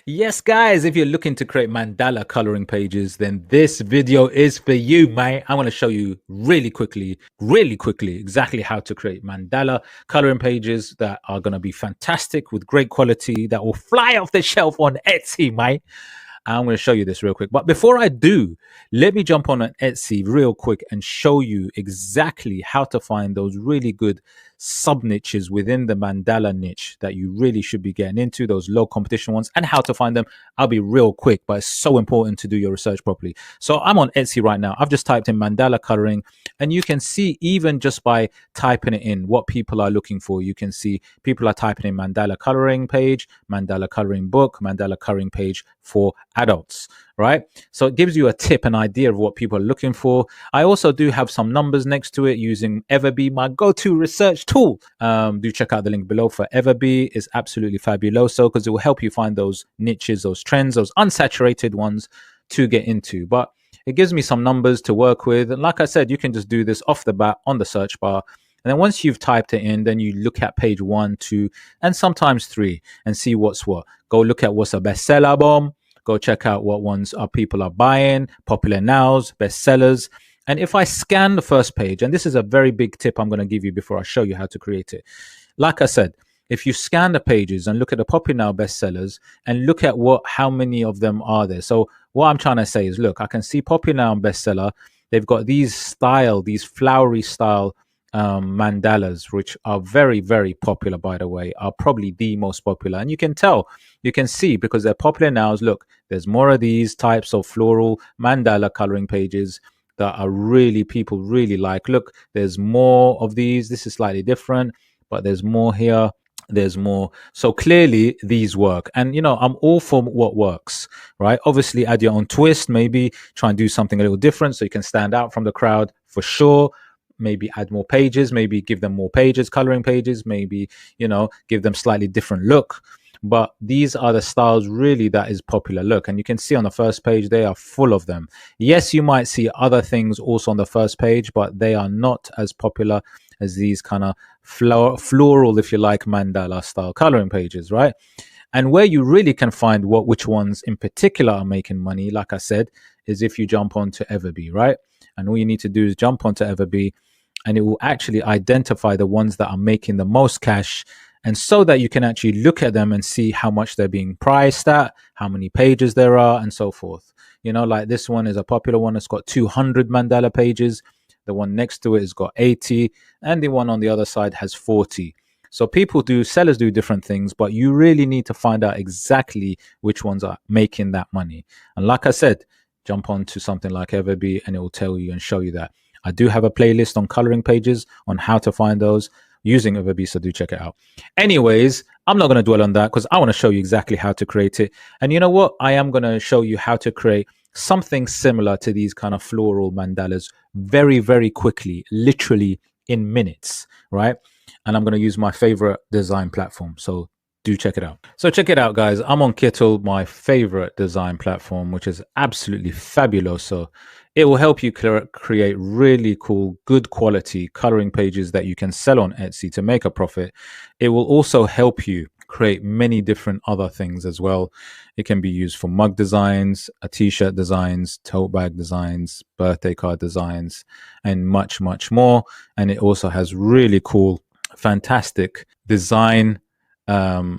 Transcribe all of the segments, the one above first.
Yes, guys, if you're looking to create mandala coloring pages, then this video is for you, mate. I want to show you really quickly, exactly how to create mandala coloring pages that are going to be fantastic with great quality that will fly off the shelf on Etsy, mate. I'm going to show you this real quick. But before I do, let me jump on an Etsy real quick and show you exactly how to find those really good sub niches within the mandala niche that you really should be getting into, those low competition ones, and how to find them. I'll be real quick, but it's so important to do your research properly. So I'm on Etsy right now. I've just typed in mandala coloring, and you can see even just by typing it in what people are looking for. You can see people are typing in mandala coloring page, mandala coloring book, mandala coloring page for adults, right? So it gives you a tip, an idea of what people are looking for. I also do have some numbers next to it using EVERBEE, my go-to research tool. Do check out the link below for EVERBEE. It's absolutely fabuloso because it will help you find those niches, those trends, those unsaturated ones to get into. But it gives me some numbers to work with. And like I said, you can just do this off the bat on the search bar. And then once you've typed it in, then you look at page 1, 2, and sometimes 3 and see what's what. Go look at what's a bestseller bomb. Go check out what ones are people are buying, popular nows, bestsellers. And if I scan the first page, and this is a very big tip I'm going to give you before I show you how to create it. Like I said, if you scan the pages and look at the popular now bestsellers and look at how many of them are there. So what I'm trying to say is, look, I can see popular now and bestseller. They've got these flowery style mandalas, which are very, very popular, by the way, are probably the most popular. And you can see because they're popular now. Look, there's more of these types of floral mandala coloring pages that are people really like. Look, there's more of these. This is slightly different, but there's more here. There's more. So clearly these work. And, I'm all for what works, right? Obviously add your own twist, maybe try and do something a little different so you can stand out from the crowd for sure. Maybe add more pages, maybe give them more pages, coloring pages, maybe, give them slightly different look. But these are the styles really that is popular. Look, and you can see on the first page, they are full of them. Yes, you might see other things also on the first page, but they are not as popular as these kind of floral, if you like, mandala style coloring pages, right? And where you really can find which ones in particular are making money, like I said, is if you jump onto EVERBEE, right? And all you need to do is jump onto EVERBEE, and it will actually identify the ones that are making the most cash. And so that you can actually look at them and see how much they're being priced at, how many pages there are, and so forth. Like this one is a popular one. It's got 200 mandala pages. The one next to it has got 80, and the one on the other side has 40. So sellers do different things, but you really need to find out exactly which ones are making that money. And like I said, jump onto something like EVERBEE and it will tell you and show you that. I do have a playlist on coloring pages on how to find those using EVERBEE, so do check it out. Anyways, I'm not going to dwell on that because I want to show you exactly how to create it. And you know what? I am going to show you how to create something similar to these kind of floral mandalas very, very quickly, literally in minutes, right? And I'm going to use my favorite design platform. So do check it out. So check it out, guys. I'm on KITTL, my favorite design platform, which is absolutely fabuloso. It will help you create really cool, good quality coloring pages that you can sell on Etsy to make a profit. It will also help you create many different other things as well. It can be used for mug designs, t-shirt designs, tote bag designs, birthday card designs, and much, much more. And it also has really cool, fantastic designs that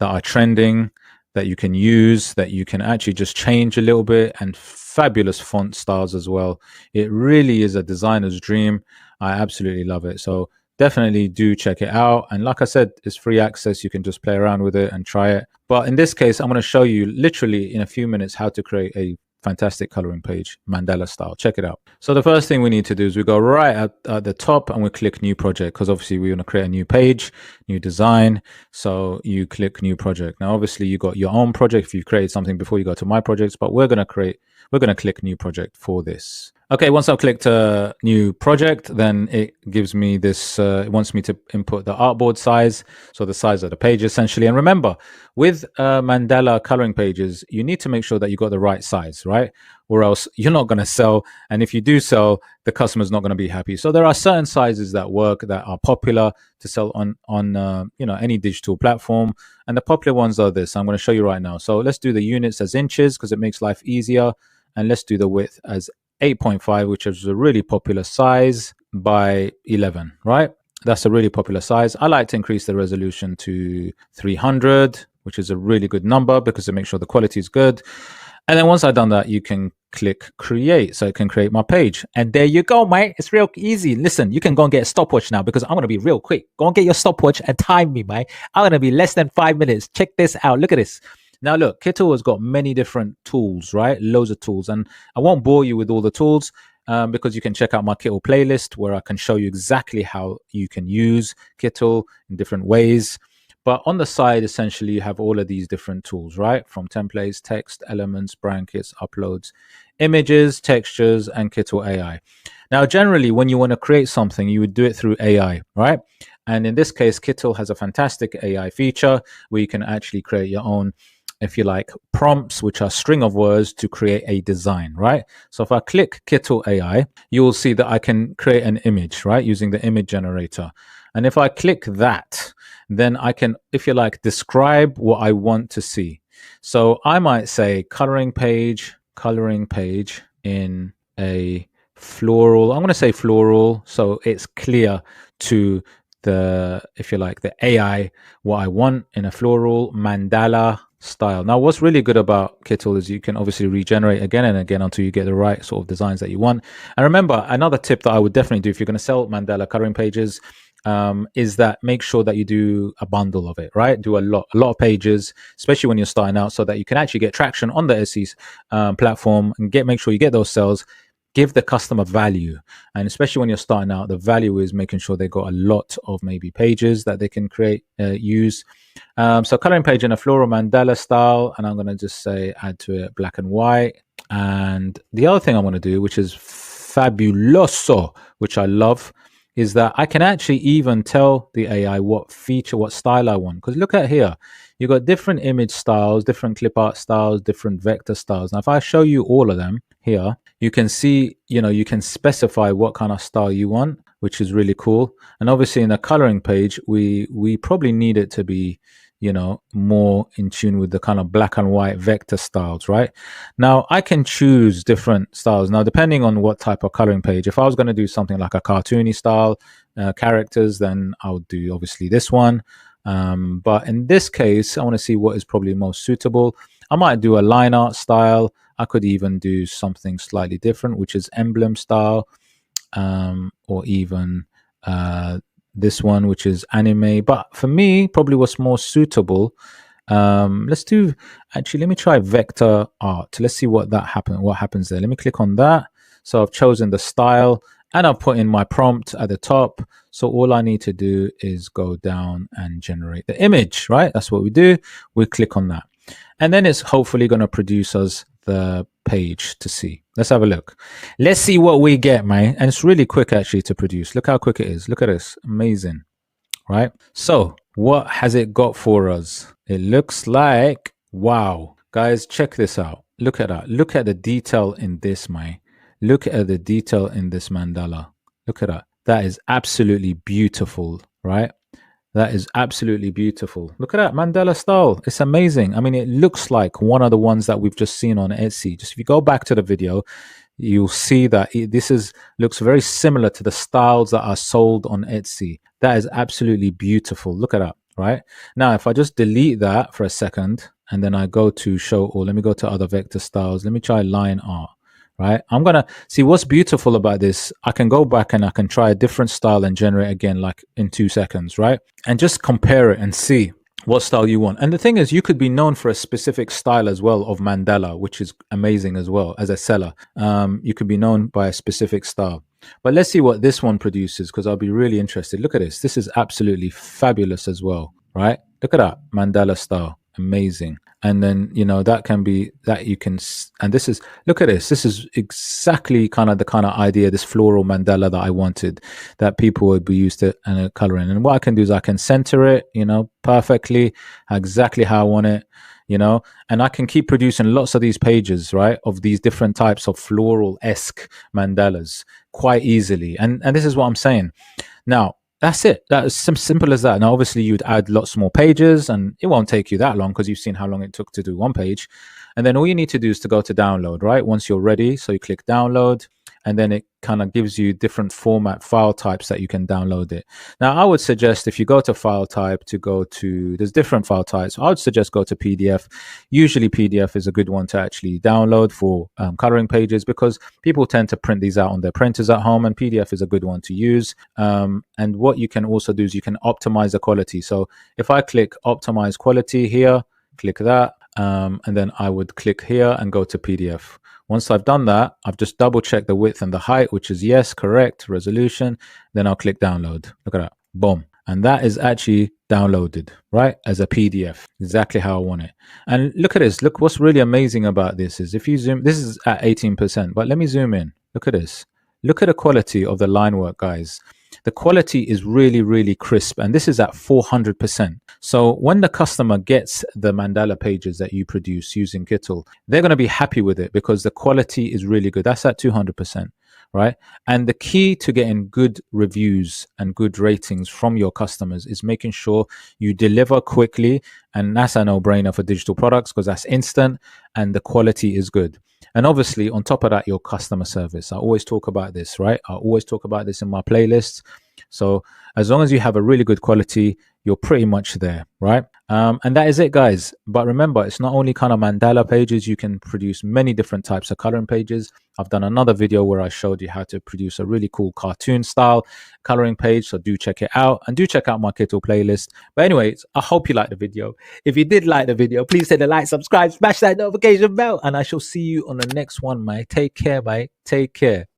are trending that you can use, that you can actually just change a little bit, and fabulous font styles as well. It really is a designer's dream. I absolutely love it. So definitely do check it out. And like I said, it's free access. You can just play around with it and try it. But in this case, I'm going to show you literally in a few minutes how to create a fantastic coloring page, mandala style. Check it out. So the first thing we need to do is we go right at the top and we click new project, because obviously we want to create a new page, new design. So you click new project. Now, obviously you got your own project if you've created something before you go to my projects, but we're going to click new project for this. Okay, once I've clicked a new project, then it gives me this, it wants me to input the artboard size, so the size of the page essentially. And remember, with Mandala coloring pages, you need to make sure that you got the right size, right? Or else you're not going to sell. And if you do sell, the customer's not going to be happy. So there are certain sizes that work, that are popular to sell on any digital platform. And the popular ones are this. I'm going to show you right now. So let's do the units as inches because it makes life easier. And let's do the width as 8.5, which is a really popular size, by 11, right? That's a really popular size. I like to increase the resolution to 300, which is a really good number because it makes sure the quality is good. And then once I've done that, you can click create. So it can create my page. And there you go, mate. It's real easy. Listen, you can go and get a stopwatch now because I'm going to be real quick. Go and get your stopwatch and time me, mate. I'm going to be less than 5 minutes. Check this out. Look at this. Now, look, KITTL has got many different tools, right? Loads of tools. And I won't bore you with all the tools because you can check out my KITTL playlist where I can show you exactly how you can use KITTL in different ways. But on the side, essentially, you have all of these different tools, right? From templates, text, elements, brackets, uploads, images, textures, and KITTL AI. Now, generally, when you want to create something, you would do it through AI, right? And in this case, KITTL has a fantastic AI feature where you can actually create your own, if you like, prompts, which are string of words to create a design, right? So if I click KITTL AI, you will see that I can create an image, right? Using the image generator. And if I click that, then I can, if you like, describe what I want to see. So I might say coloring page in a floral. I'm going to say floral. So it's clear to the, if you like, the AI, what I want in a floral mandala style. Now, what's really good about KITTL is you can obviously regenerate again and again until you get the right sort of designs that you want. And remember, another tip that I would definitely do if you're going to sell mandala coloring pages is that make sure that you do a bundle of it, right? Do a lot of pages, especially when you're starting out, so that you can actually get traction on the Etsy platform and make sure you get those sales. Give the customer value, and especially when you're starting out, the value is making sure they got a lot of maybe pages that they can create, use. So coloring page in a floral mandala style, and I'm going to just say add to it black and white. And the other thing I'm going to do, which is Fabuloso, which I love, is that I can actually even tell the AI what feature, what style I want. Because look at here, you've got different image styles, different clip art styles, different vector styles. Now, if I show you all of them here, you can see, you can specify what kind of style you want, which is really cool. And obviously in a coloring page, we probably need it to be, more in tune with the kind of black and white vector styles, right? Now, I can choose different styles. Now, depending on what type of coloring page, if I was going to do something like a cartoony style, characters, then I would do obviously this one. But in this case, I want to see what is probably most suitable. I might do a line art style. I could even do something slightly different, which is emblem style, or even this one, which is anime. But for me, probably what's more suitable, let me try vector art. Let's see what happens there. Let me click on that. So I've chosen the style and I've put in my prompt at the top. So all I need to do is go down and generate the image, right? That's what we do. We click on that. And then it's hopefully going to produce us the page to see. Let's have a look. Let's see what we get, man. And it's really quick actually to produce. Look how quick it is. Look at this. Amazing, right? So what has it got for us? It looks like, wow. Guys, check this out. Look at that. Look at the detail in this, man. Look at the detail in this mandala. Look at that. That is absolutely beautiful, right? That is absolutely beautiful. Look at that mandala style. It's amazing. I mean, it looks like one of the ones that we've just seen on Etsy. Just if you go back to the video, you'll see that looks very similar to the styles that are sold on Etsy. That is absolutely beautiful. Look at that, right? Now, if I just delete that for a second and then I go to show all, let me go to other vector styles. Let me try line art. Right, I'm gonna see what's beautiful about this. I can go back and I can try a different style and generate again, like in 2 seconds, right? And just compare it and see what style you want. And the thing is, you could be known for a specific style as well of mandala, which is amazing as well as a seller. You could be known by a specific style. But let's see what this one produces, because I'll be really interested. Look at this. This is absolutely fabulous as well, right? Look at that mandala style. Amazing. And then, you know, that can be that you can, and this is, look at this. This is exactly kind of the kind of idea, this floral mandala that I wanted, that people would be used to coloring. And what I can do is I can center it, you know, perfectly, exactly how I want it, you know, and I can keep producing lots of these pages, right, of these different types of floral-esque mandalas quite easily. And this is what I'm saying. Now, that's it. That's simple as that. Now, obviously, you'd add lots more pages, and it won't take you that long because you've seen how long it took to do one page. And then all you need to do is to go to download, right? Once you're ready, so you click download, and then it kind of gives you different format file types that you can download it. Now, I would suggest if you go to file type to go to, there's different file types. I would suggest go to PDF. Usually PDF is a good one to actually download for coloring pages, because people tend to print these out on their printers at home, and PDF is a good one to use. And what you can also do is you can optimize the quality. So if I click optimize quality here, click that, and then I would click here and go to PDF. Once I've done that, I've just double checked the width and the height, which is yes, correct, resolution. Then I'll click download. Look at that. Boom. And that is actually downloaded, right, as a PDF, exactly how I want it. And look at this. Look, what's really amazing about this is if you zoom, this is at 18%, but let me zoom in. Look at this. Look at the quality of the line work, guys. The quality is really, really crisp, and this is at 400%. So when the customer gets the mandala pages that you produce using KITTL, they're going to be happy with it because the quality is really good. That's at 200%, right? And the key to getting good reviews and good ratings from your customers is making sure you deliver quickly, and that's a no-brainer for digital products because that's instant and the quality is good. And obviously, on top of that, your customer service. I always talk about this, right? I always talk about this in my playlists. So as long as you have a really good quality, you're pretty much there, right? And that is it, guys. But remember, it's not only kind of mandala pages. You can produce many different types of coloring pages. I've done another video where I showed you how to produce a really cool cartoon style coloring page. So do check it out, and do check out my KITTL playlist. But anyways, I hope you liked the video. If you did like the video, please hit the like, subscribe, smash that notification bell, and I shall see you on the next one, mate. Take care, mate. Take care.